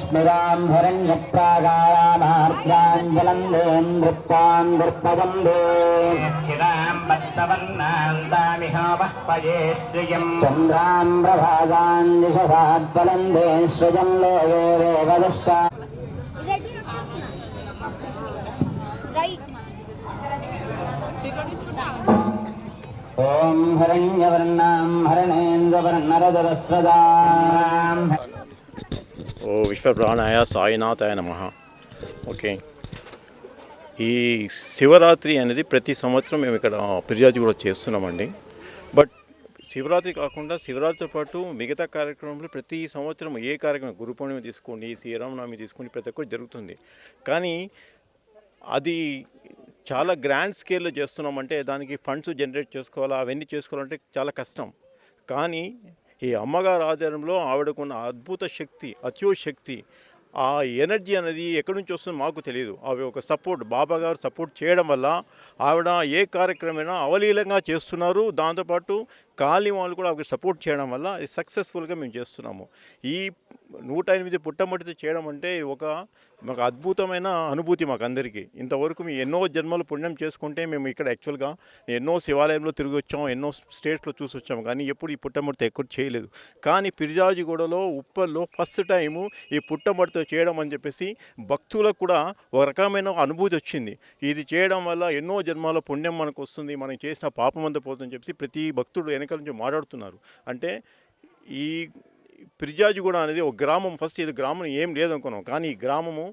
स्मिराम्भरण्यप्रागारामार्गाञ्जलन्दे नृत्तान् नृत्तवन्दे शिरां भक्तवन्नान्दामिहावः पये श्रियं चन्द्रां प्रभागान् दिशसाद्वलन्दे सृजं लोकेरेवदष्टा ॐ हरण्यवर्णां हरणेन्द्रवर्णरजरस्रजाम् ఓ విశ్వప్రాణాయ సాయినాథాయ నమః. ఓకే, ఈ శివరాత్రి అనేది ప్రతి సంవత్సరం మేము ఇక్కడ ఫిర్యాదు కూడా చేస్తున్నామండి. బట్ శివరాత్రి కాకుండా శివరాత్రితో పాటు మిగతా కార్యక్రమంలో ప్రతి సంవత్సరం ఏ కార్యక్రమం, గురు పౌర్ణమి తీసుకోండి, శ్రీరామనవమి తీసుకోండి, ప్రతి ఒక్కటి జరుగుతుంది. కానీ అది చాలా గ్రాండ్ స్కేల్లో చేస్తున్నామంటే దానికి ఫండ్స్ జనరేట్ చేసుకోవాలా, అవన్నీ చేసుకోవాలంటే చాలా కష్టం. కానీ ఈ అమ్మగారు ఆధారంలో ఆవిడకున్న అద్భుత శక్తి, అత్యోశ శక్తి, ఆ ఎనర్జీ అనేది ఎక్కడి నుంచి వస్తుందో మాకు తెలియదు. అవి ఒక సపోర్ట్, బాబా గారు సపోర్ట్ చేయడం వల్ల ఆవిడ ఏ కార్యక్రమమైనా అవలీలంగా చేస్తున్నారు. దాంతోపాటు కాలనీ వాళ్ళు కూడా ఆవిడ సపోర్ట్ చేయడం వల్ల సక్సెస్ఫుల్గా మేము చేస్తున్నాము. ఈ 108 పుట్టమట్టితో చేయడం అంటే మాకు అద్భుతమైన అనుభూతి మాకు అందరికీ. ఇంతవరకు మేము ఎన్నో జన్మలు పుణ్యం చేసుకుంటే మేము ఇక్కడ యాక్చువల్గా ఎన్నో శివాలయంలో తిరిగి వచ్చాము, ఎన్నో స్టేట్స్లో చూసి వచ్చాము, కానీ ఎప్పుడు ఈ పుట్టమట్టితో ఎక్కువ చేయలేదు. కానీ పిర్జాజిగూడలో ఉప్పల్లో ఫస్ట్ టైము ఈ పుట్టమట్టితో చేయడం అని చెప్పేసి భక్తులకు కూడా ఒక రకమైన అనుభూతి వచ్చింది. ఇది చేయడం వల్ల ఎన్నో జన్మాల పుణ్యం మనకు వస్తుంది, మనం చేసిన పాపం అంతా పోతుందని చెప్పేసి ప్రతి భక్తుడు వెనకాల నుంచి మాట్లాడుతున్నారు. అంటే ఈ ఫిర్యాజిగూడ అనేది ఒక గ్రామం. ఫస్ట్ ఇది గ్రామం ఏం లేదనుకున్నాం, కానీ ఈ గ్రామము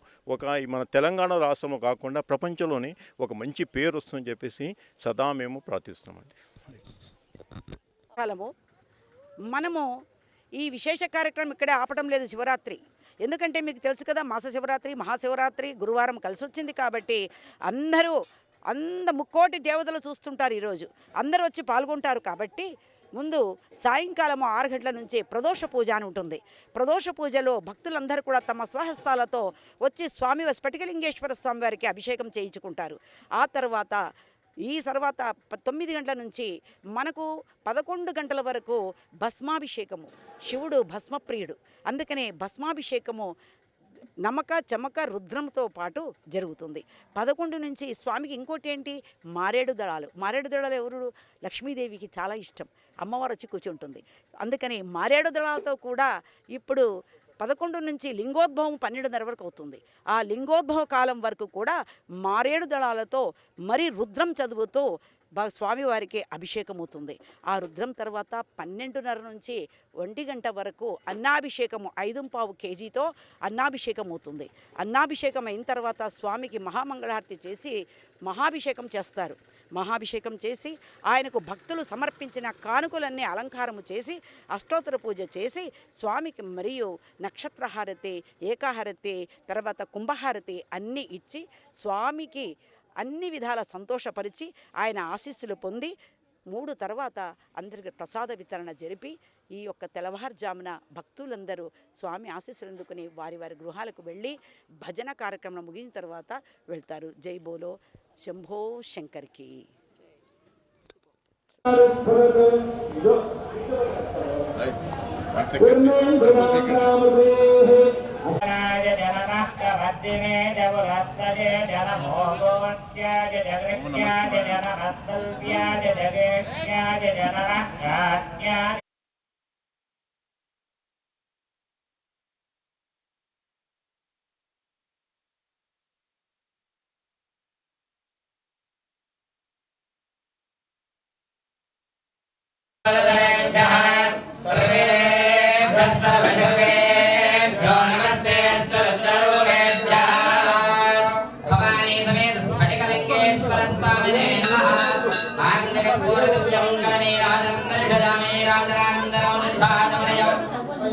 మన తెలంగాణ రాష్ట్రంలో కాకుండా ప్రపంచంలోనే ఒక మంచి పేరు వస్తుందని చెప్పేసి సదా మేము ప్రార్థిస్తున్నామండి. మనము ఈ విశేష కార్యక్రమం ఇక్కడే ఆపడం లేదు. శివరాత్రి ఎందుకంటే మీకు తెలుసు కదా, మాస శివరాత్రి, మహాశివరాత్రి గురువారం కలిసి వచ్చింది కాబట్టి అందరూ ముక్కోటి దేవతలు చూస్తుంటారు. ఈరోజు అందరూ వచ్చి పాల్గొంటారు. కాబట్టి ముందు సాయంకాలం 6 గంటల నుంచి ప్రదోష పూజ అని ఉంటుంది. ప్రదోష పూజలో భక్తులందరూ కూడా తమ స్వహస్తాలతో వచ్చి స్ఫటికలింగేశ్వర స్వామి వారికి అభిషేకం చేయించుకుంటారు. ఆ తర్వాత 9 గంటల నుంచి మనకు 11 గంటల వరకు భస్మాభిషేకము. శివుడు భస్మప్రియుడు, అందుకనే భస్మాభిషేకము నమక చమక రుద్రంతో పాటు జరుగుతుంది. 11 నుంచి స్వామికి ఇంకోటి ఏంటి, మారేడు దళాలు. మారేడు దళాలు ఎవరు? లక్ష్మీదేవికి చాలా ఇష్టం, అమ్మవారు వచ్చి కూర్చుంటుంది. అందుకని మారేడు దళాలతో కూడా ఇప్పుడు 11 నుంచి లింగోద్భవం 12:30 వరకు అవుతుంది. ఆ లింగోద్భవ కాలం వరకు కూడా మారేడు దళాలతో మరి రుద్రం చదువుతూ స్వామివారికి అభిషేకం అవుతుంది. ఆ రుద్రం తర్వాత 12:30 నుంచి 1 గంట వరకు అన్నాభిషేకము 5.5 kgతో అన్నాభిషేకం అవుతుంది. అన్నాభిషేకం అయిన తర్వాత స్వామికి మహామంగళారతి చేసి మహాభిషేకం చేస్తారు. మహాభిషేకం చేసి ఆయనకు భక్తులు సమర్పించిన కానుకలన్నీ అలంకారము చేసి అష్టోత్తర పూజ చేసి స్వామికి మరియు నక్షత్రహారతి, ఏకాహారతి, తర్వాత కుంభహారతి అన్నీ ఇచ్చి స్వామికి అన్ని విధాల సంతోషపరిచి ఆయన ఆశీస్సులు పొంది 3 తర్వాత అందరికి ప్రసాద వితరణ జరిపి ఈ యొక్క తెల్లవారుజామున భక్తులందరూ స్వామి ఆశీస్సులు అందుకుని వారి వారి గృహాలకు వెళ్ళి భజన కార్యక్రమం ముగిన తర్వాత వెళ్తారు. జై బోలో శంభో శంకర్కి.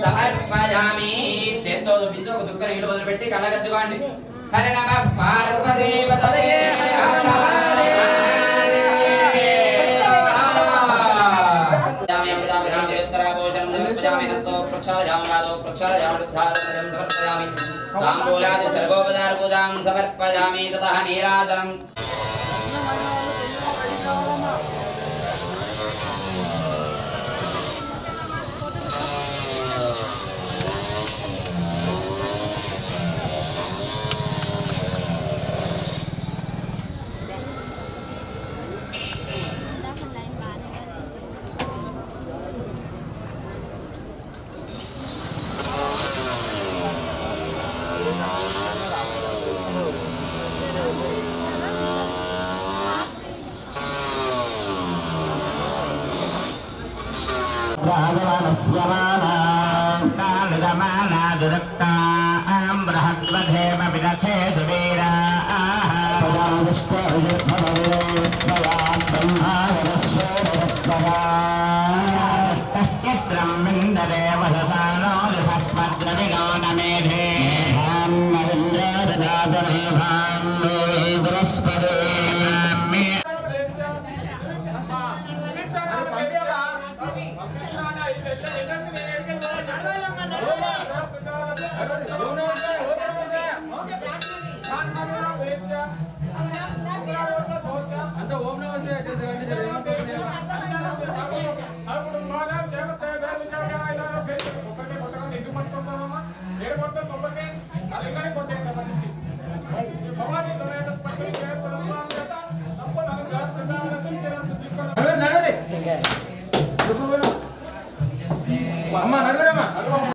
సమర్పయామి. చేత్తో చూపించి ఒక చుక్క నీళ్ళు వదిలిపెట్టి కళ్ళగద్దుకోండి. హరి నమః పార్వతీపతయే సమర్పయామి. తాంబూలాది సర్వోపచార పూజాం సమర్పయామి తతః నీరాజనం రాజవనస్య మానాం కాళిదమానాదురక్తాం బృహద్వధేమ విదథేతు వీరాః పదాదిష్టవిజద్భవవిరోత్సవాత్ బ్రహ్మావరస్యేరసత్పదా తస్యత్రం విందదేవ ససానో దిశస్మద్రవిగోణమేధే భాన్నయింద్రాదనాదనేభాన్నో బృహస్పదే అంటే ఓం నమస్తే